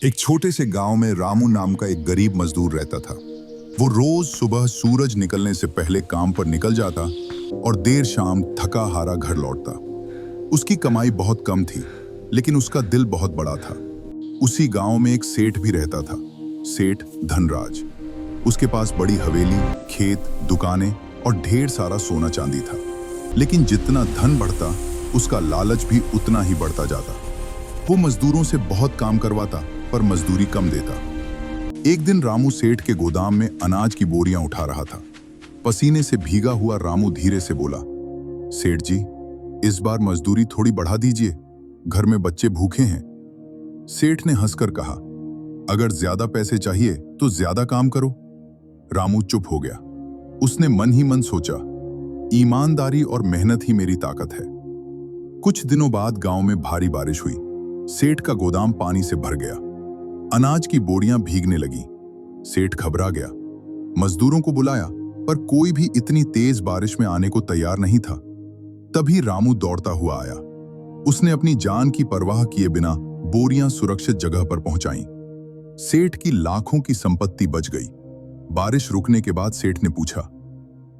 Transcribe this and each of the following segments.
एक छोटे से गांव में रामू नाम का एक गरीब मजदूर रहता था। वो रोज सुबह सूरज निकलने से पहले काम पर निकल जाता और देर शाम थका हारा घर लौटता। उसकी कमाई बहुत कम थी, लेकिन उसका दिल बहुत बड़ा था। उसी गांव में एक सेठ भी रहता था, सेठ धनराज। उसके पास बड़ी हवेली, खेत, दुकानें और ढेर सारा सोना चांदी था। लेकिन जितना धन बढ़ता, उसका लालच भी उतना ही बढ़ता जाता। वो मजदूरों से बहुत काम करवाता, पर मजदूरी कम देता। एक दिन रामू सेठ के गोदाम में अनाज की बोरियां उठा रहा था। पसीने से भीगा हुआ रामू धीरे से बोला, सेठ जी, इस बार मजदूरी थोड़ी बढ़ा दीजिए, घर में बच्चे भूखे हैं। सेठ ने हंसकर कहा, अगर ज्यादा पैसे चाहिए तो ज्यादा काम करो। रामू चुप हो गया। उसने मन ही मन सोचा, ईमानदारी और मेहनत ही मेरी ताकत है। कुछ दिनों बाद गांव में भारी बारिश हुई। सेठ का गोदाम पानी से भर गया। अनाज की बोरियां भीगने लगी। सेठ घबरा गया। मजदूरों को बुलाया, पर कोई भी इतनी तेज बारिश में आने को तैयार नहीं था। तभी रामू दौड़ता हुआ आया। उसने अपनी जान की परवाह किए बिना बोरियां सुरक्षित जगह पर पहुंचाईं। सेठ की लाखों की संपत्ति बच गई। बारिश रुकने के बाद सेठ ने पूछा,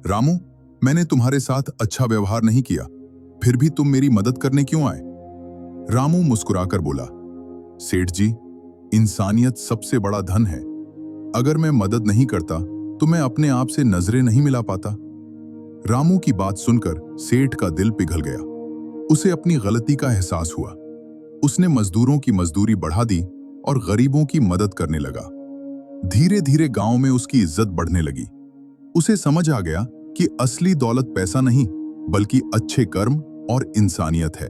रामू, मैंने तुम्हारे साथ अच्छा व्यवहार नहीं किया, फिर भी तुम मेरी मदद करने क्यों आए? रामू मुस्कुराकर बोला, सेठ जी, इंसानियत सबसे बड़ा धन है। अगर मैं मदद नहीं करता तो मैं अपने आप से नजरें नहीं मिला पाता। रामू की बात सुनकर सेठ का दिल पिघल गया। उसे अपनी गलती का एहसास हुआ। उसने मजदूरों की मजदूरी बढ़ा दी और गरीबों की मदद करने लगा। धीरे धीरे गांव में उसकी इज्जत बढ़ने लगी। उसे समझ आ गया कि असली दौलत पैसा नहीं, बल्कि अच्छे कर्म और इंसानियत है।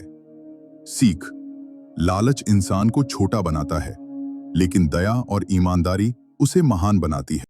सीख: लालच इंसान को छोटा बनाता है, लेकिन दया और ईमानदारी उसे महान बनाती है।